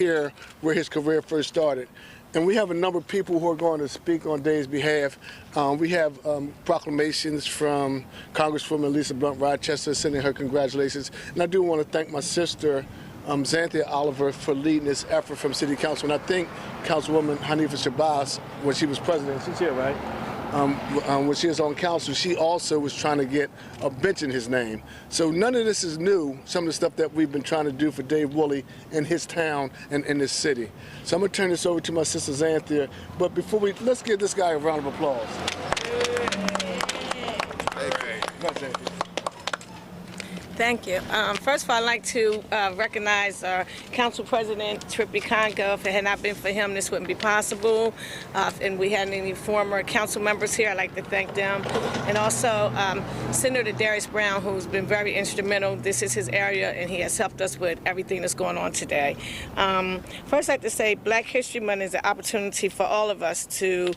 here where his career first started. And we have a number of people who are going to speak on Dave's behalf. We have proclamations from Congresswoman Lisa Blunt Rochester sending her congratulations. And I do want to thank my sister, Xanthia Oliver, for leading this effort from City Council. And I think Councilwoman Hanifah Shabazz, when she was president, she's here, right? When she was on council, she also was trying to get a bench in his name. So none of this is new, some of the stuff that we've been trying to do for Dave Wooley in his town and in this city. So I'm going to turn this over to my sister Xanthia. But before let's give this guy a round of applause. Thank you. First of all, I'd like to recognize our Council President, Trippie Congo. If it had not been for him, this wouldn't be possible. And we had any former council members here, I'd like to thank them. And also Senator Darius Brown, who's been very instrumental. This is his area, and he has helped us with everything that's going on today. First, I'd like to say Black History Month is an opportunity for all of us to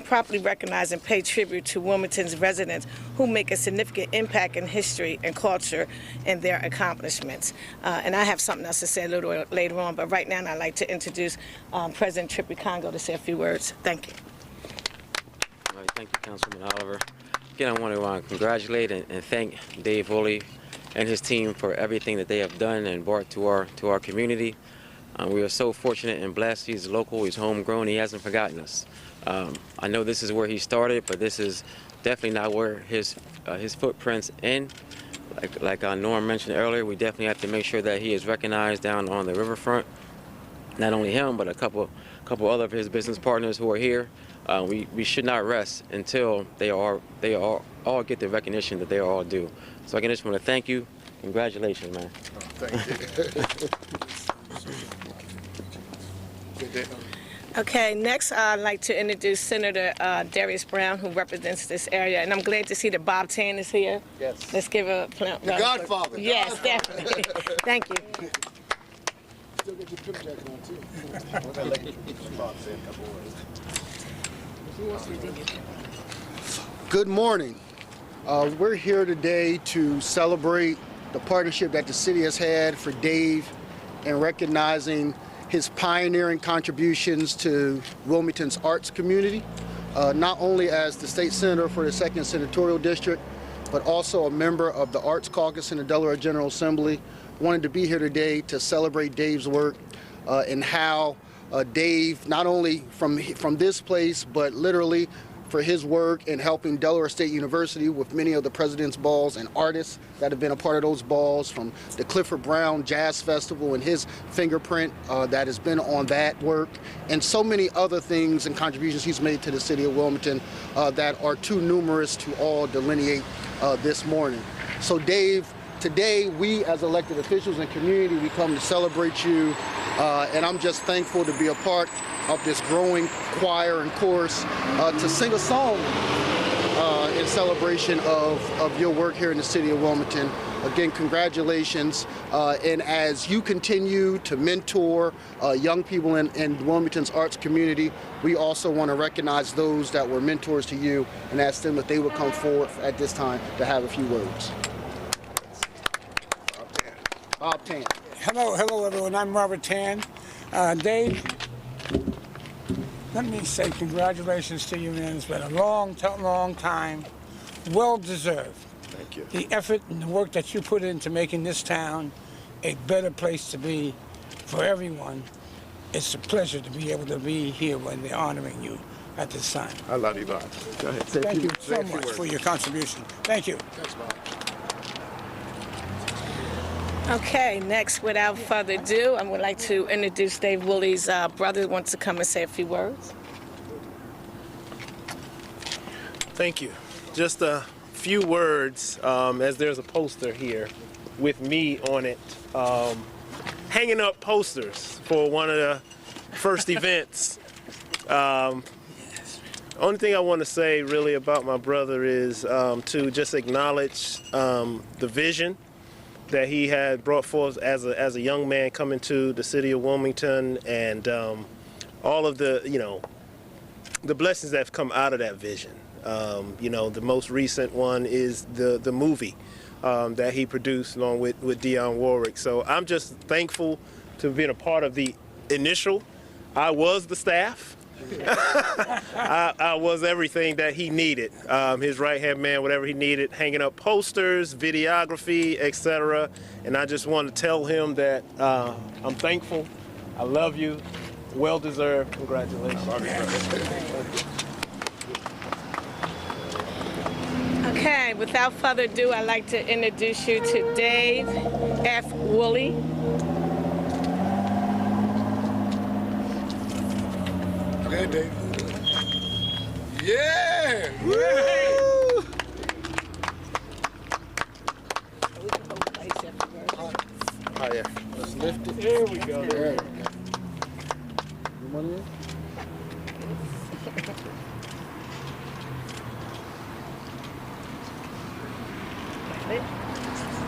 properly recognize and pay tribute to Wilmington's residents who make a significant impact in history and culture and their accomplishments. And I have something else to say a little later on, but right now I'd like to introduce President Trippie Congo to say a few words. Thank you. All right, thank you, Councilman Oliver. Again, I want to congratulate and thank Dave Wooley and his team for everything that they have done and brought to our community. We are so fortunate and blessed. He's local, he's homegrown, he hasn't forgotten us. I know this is where he started, but this is definitely not where his footprints end. Like Norm mentioned earlier, we definitely have to make sure that he is recognized down on the riverfront. Not only him, but a couple other of his business partners who are here. We should not rest until they all get the recognition that they are all due. So I just want to thank you. Congratulations, man. Thank you. Okay, next I'd like to introduce Senator Darius Brown, who represents this area, and I'm glad to see that Bob Tan is here. Yes. Let's give a the Godfather. Yes, definitely. Thank you. Still get your pimp jacket on too. Good morning. We're here today to celebrate the partnership that the city has had for Dave and recognizing his pioneering contributions to Wilmington's arts community, not only as the state senator for the 2nd Senatorial District, but also a member of the Arts Caucus in the Delaware General Assembly. Wanted to be here today to celebrate Dave's work and how Dave, not only from this place, but literally for his work in helping Delaware State University with many of the President's Balls and artists that have been a part of those balls, from the Clifford Brown Jazz Festival and his fingerprint that has been on that work, and so many other things and contributions he's made to the city of Wilmington that are too numerous to all delineate this morning. So Dave, today we as elected officials and community, we come to celebrate you, and I'm just thankful to be a part of this growing choir and chorus to sing a song in celebration of your work here in the city of Wilmington. Again, congratulations. And as you continue to mentor young people in Wilmington's arts community, we also want to recognize those that were mentors to you and ask them if they would come forward at this time to have a few words. Bob Tan. Hello everyone, I'm Robert Tan. Dave, let me say congratulations to you, man. It's been a long time, well deserved. Thank you. The effort and the work that you put into making this town a better place to be for everyone. It's a pleasure to be able to be here when they're honoring you at this time. I love you, Bob. Go ahead. Thank you so much for your contribution. Thank you. Thanks, Bob. Okay, next, without further ado, I would like to introduce Dave Wooley's brother who wants to come and say a few words. Thank you. Just a few words, as there's a poster here with me on it, hanging up posters for one of the first events. Only thing I want to say really about my brother is to just acknowledge the vision that he had brought forth as a young man coming to the city of Wilmington, and all of the the blessings that have come out of that vision. The most recent one is the movie that he produced along with Dionne Warwick. So I'm just thankful to have been a part of the initial. I was the staff. I was everything that he needed. His right-hand man, whatever he needed, hanging up posters, videography, etc. And I just want to tell him that I'm thankful. I love you. Well deserved. Congratulations. Okay, without further ado, I'd like to introduce you to Dave F. Wooley. Okay, Dave. Yeah! Woo! Oh, yeah. Let's lift it. There we go. There we go. You want it?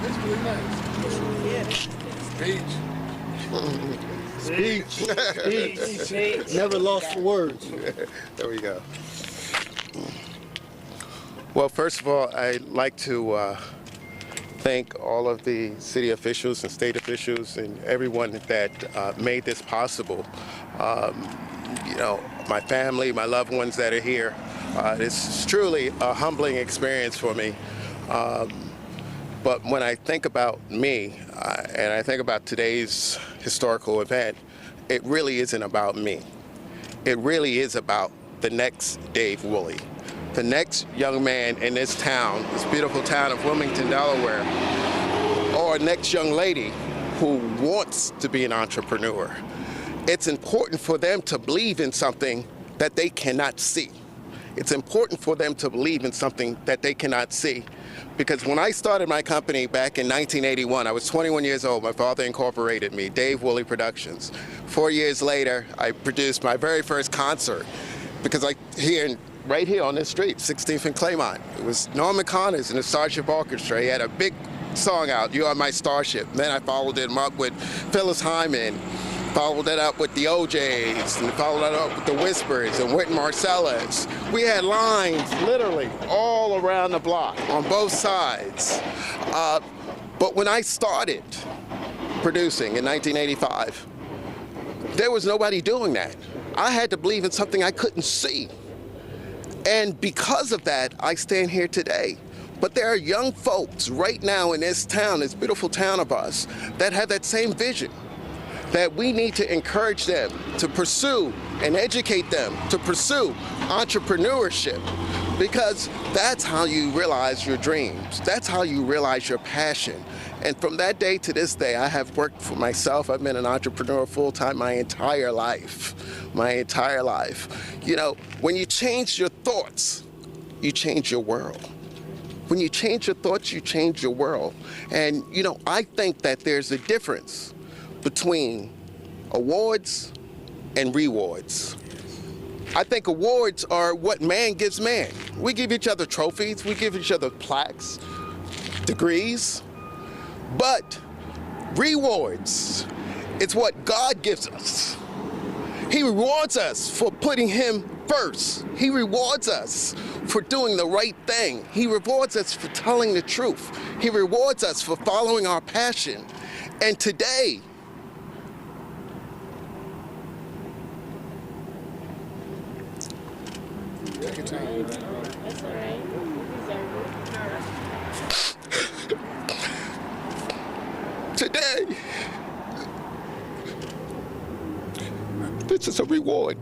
That's really nice. Speech. Never lost for words. There we go. Well, first of all, I'd like to thank all of the city officials and state officials and everyone that made this possible. You know, my family, my loved ones that are here. It's truly a humbling experience for me. But when I think about me and I think about today's historical event, it really isn't about me. It really is about the next Dave Wooley, the next young man in this town, this beautiful town of Wilmington, Delaware, or next young lady who wants to be an entrepreneur. It's important for them to believe in something that they cannot see. It's important for them to believe in something that they cannot see. Because when I started my company back in 1981, I was 21 years old. My father incorporated me, Dave Wooley Productions. 4 years later, I produced my very first concert because right here on this street, 16th and Claymont. It was Norman Connors and the Starship Orchestra. He had a big song out, You Are My Starship. Then I followed him up with Phyllis Hyman, followed that up with the OJs, and followed that up with the Whispers and Wynton Marsalis. We had lines literally all around the block on both sides. But when I started producing in 1985, there was nobody doing that. I had to believe in something I couldn't see. And because of that, I stand here today. But there are young folks right now in this town, this beautiful town of us, that have that same vision, that we need to encourage them to pursue and educate them to pursue entrepreneurship, because that's how you realize your dreams. That's how you realize your passion. And from that day to this day, I have worked for myself. I've been an entrepreneur full-time my entire life. You know, when you change your thoughts, you change your world. When you change your thoughts, you change your world. And, you know, I think that there's a difference between awards and rewards. I think awards are what man gives man. We give each other trophies, we give each other plaques, degrees, but rewards, it's what God gives us. He rewards us for putting him first. He rewards us for doing the right thing. He rewards us for telling the truth. He rewards us for following our passion. And today, this is a reward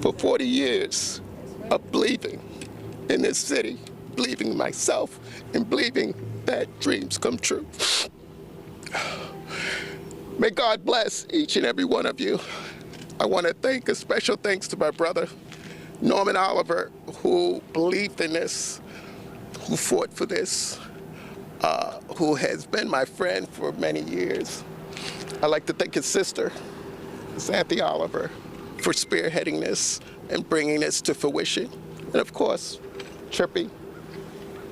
for 40 years of believing in this city, believing in myself, and believing that dreams come true. May God bless each and every one of you. I want to thank a special thanks to my brother, Norman Oliver, who believed in this, who fought for this, who has been my friend for many years. I'd like to thank his sister, Xanthi Oliver, for spearheading this and bringing this to fruition. And of course, Trippy,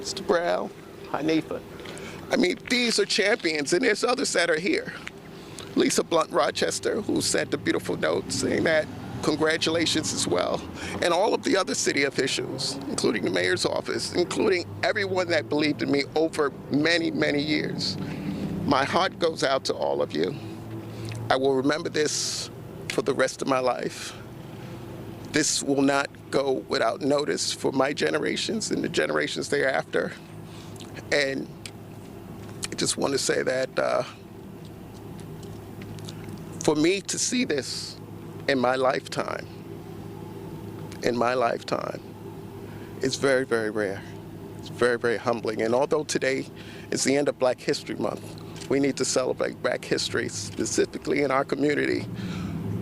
Mr. Brown, Latifah. I mean, these are champions, and there's others that are here. Lisa Blunt Rochester, who sent a beautiful note saying that congratulations as well. And all of the other city officials, including the mayor's office, including everyone that believed in me over many, many years. My heart goes out to all of you. I will remember this for the rest of my life. This will not go without notice for my generations and the generations thereafter. And I just want to say that for me to see this in my lifetime, it's very, very rare. It's very, very humbling. And although today is the end of Black History Month, we need to celebrate Black history, specifically in our community,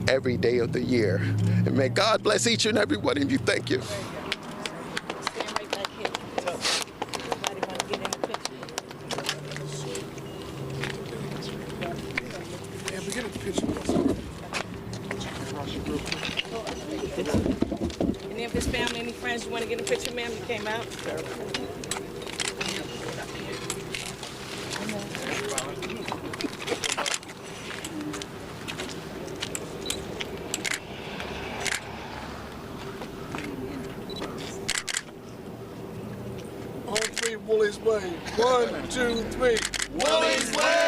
every day of the year. And may God bless each and every one of you. Thank you. Stand right back here. Everybody want to get in the picture. Yeah, we get a picture. Any of his family, any friends you want to get a picture, ma'am? You came out. On three, Wooley's way. 1, 2, 3. Wooley's way!